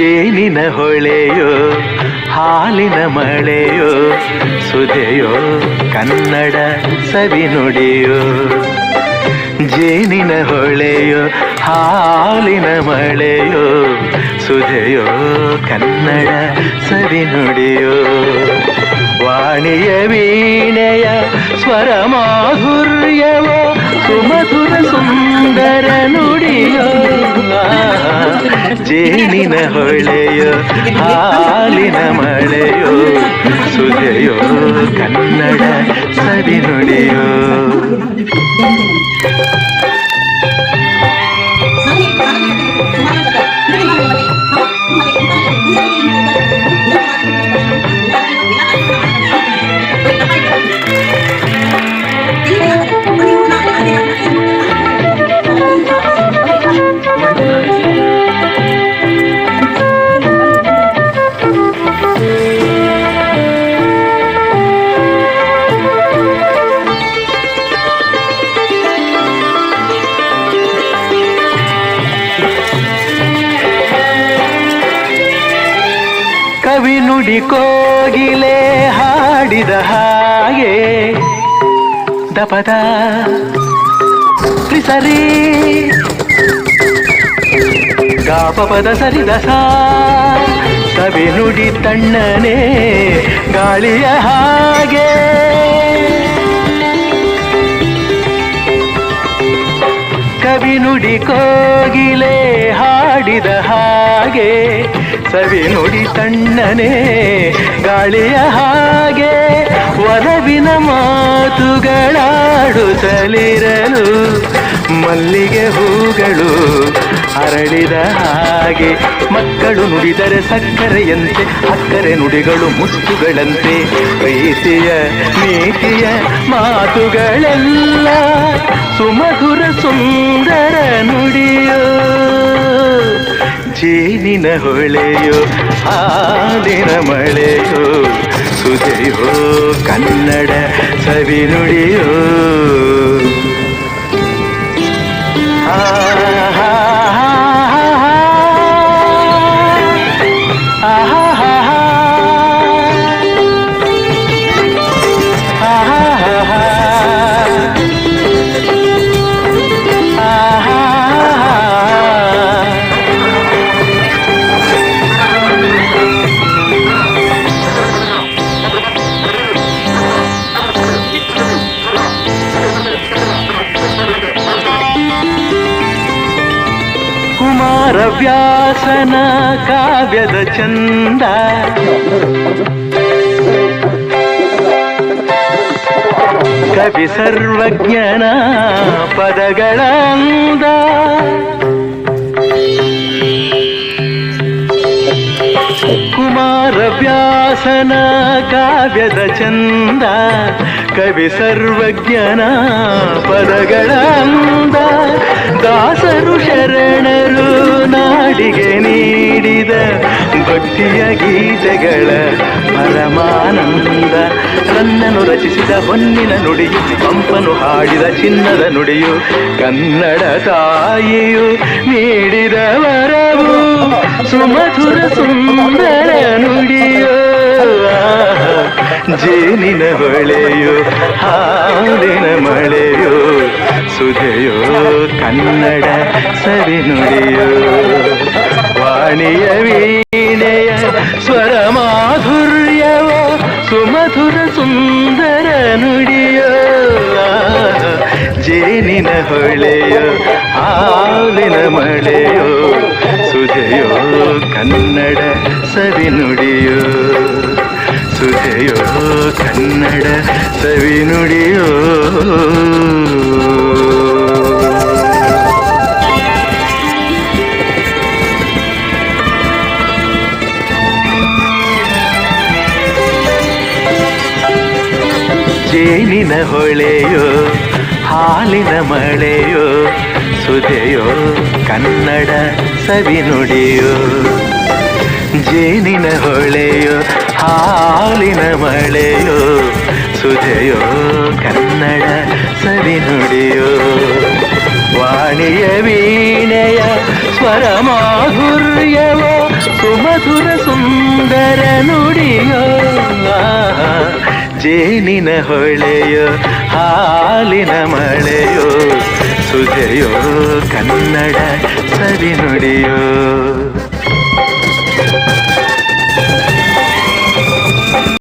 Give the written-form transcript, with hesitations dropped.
ಜೇನಿನ ಹೊಳೆಯೋ ಹಾಲಿನ ಮಳೆಯೋ ಸುಧೆಯೋ ಕನ್ನಡ ಸವಿ ನುಡಿಯೋ. ಜೇನಿನ ಹೊಳೆಯೋ ಹಾಲಿನ ಮಳೆಯೋ ಸುಧೆಯೋ ಕನ್ನಡ ಸವಿ ನುಡಿಯೋ. ವಾಣಿಯ ವೀಣೆಯ ಸ್ವರ ಮಾಧುರ್ಯವೋ ಸುಮಧುರ ಸುಂದರ ನುಡಿಯೋ. ಜೇನಿನ ಹೊಳೆಯೋ ಹಾಲಿನ ಮಳೆಯೋ ಸುಧೆಯೋ ಕನ್ನಡ ಸವಿ ನುಡಿಯೋ. ಕವಿ ನುಡಿ ಕೋಗಿಲೆ ಹಾಡಿದ ಹಾಗೆ ದಪದ ಸರಿ ಗಾಪಪದ ಸರಿದ ಸಾ. ಕವಿ ನುಡಿ ತಣ್ಣನೆ ಗಾಳಿಯ ಹಾಗೆ ಕವಿ ನುಡಿ ಕೋಗಿಲೆ ಹಾಡಿದ ಹಾಗೆ ಸವಿ ನುಡಿ ತಣ್ಣನೆ ಗಾಳಿಯ ಹಾಗೆ ಒಲವಿನ ಮಾತುಗಳಾಡುತ್ತಲಿರಲು ಮಲ್ಲಿಗೆ ಹೂಗಳು ಅರಳಿದ ಹಾಗೆ. ಮಕ್ಕಳು ನುಡಿದರೆ ಸಕ್ಕರೆಯಂತೆ ಅಕ್ಕರೆ ನುಡಿಗಳು ಮುತ್ತುಗಳಂತೆ ಪ್ರೀತಿಯ ನೀತಿಯ ಮಾತುಗಳೆಲ್ಲ ಸುಮಧುರ ಸುಂದರ ನುಡಿಯೋ. ಜೇನಿನ ಹೊಳೆಯೋ ಹಾಲಿನ ಮಳೆಯೋ ಸುಧೆಯೋ ಕನ್ನಡ ಸವಿ ನುಡಿಯೋ. ಕುಮಾರವ್ಯಾಸನ ಕಾವ್ಯದ ಚಂದ ಕವಿ ಸರ್ವಜ್ಞನ ಪದಗಳ ಅಂದ. ಕುಮಾರವ್ಯಾಸನ ಕಾವ್ಯದ ಚಂದ ಕವಿ ಸರ್ವಜ್ಞನ ಪದಗಳ ಅಂದ. ದಾಸರು ಶರಣರು ನಾಡಿಗೆ ನೀಡಿದ ಭಕ್ತಿಯ ಗೀತೆಗಳ ಪರಮಾನಂದ. ರನ್ನನು ರಚಿಸಿದ ಹೊನ್ನಿನ ನುಡಿಯು ಪಂಪನು ಹಾಡಿದ ಚಿನ್ನದ ನುಡಿಯು ಕನ್ನಡ ತಾಯಿಯು ನೀಡಿದ ವರವು ಸುಮಧುರ ಸುಂದರ ನುಡಿಯೋ. ಜೇನಿನ ಹೊಳೆಯೋ ಹಾಲಿನ ಮಳೆಯೋ ಸುಧೆಯೋ ಕನ್ನಡ ಸವಿ ನುಡಿಯೋ. ವಾಣಿಯ ವೀಣೆಯ ಸ್ವರ ಮಾಧುರ್ಯವೋ ಸುಮಧುರ ಸುಂದರ ನುಡಿಯೋ. ಜೇನಿನ ಹೊಳೆಯೋ ಹಾಲಿನ ಮಳೆಯೋ ಸುಧೆಯೋ ಕನ್ನಡ ಸವಿ ನುಡಿಯೋ. ಸುಧೆಯೋ ಕನ್ನಡ ಸವಿ ನುಡಿಯೋ. ಜೇನಿನ ಹೊಳೆಯೋ ಹಾಲಿನ ಮಳೆಯೋ ಸುಧೆಯೋ ಕನ್ನಡ ಸವಿ ನುಡಿಯೋ. ಜೇನಿನ ಹೊಳೆಯೋ ಹಾಲಿನ ಮಳೆಯೋ ಸುಧೆಯೋ ಕನ್ನಡ ಸವಿ ನುಡಿಯೋ. ವಾಣಿಯ ವೀಣೆಯ ಸ್ವರ ಮಾಧುರ್ಯವೋ ಸುಮ ಸುಂದರ ನುಡಿಯೋ ಜೇನಿನ ಹೊಳೆಯೋ ಹಾಲಿನ ಮಳೆಯೋ ಸುಧೆಯೋ ಕನ್ನಡ ಸವಿ ನುಡಿಯೋ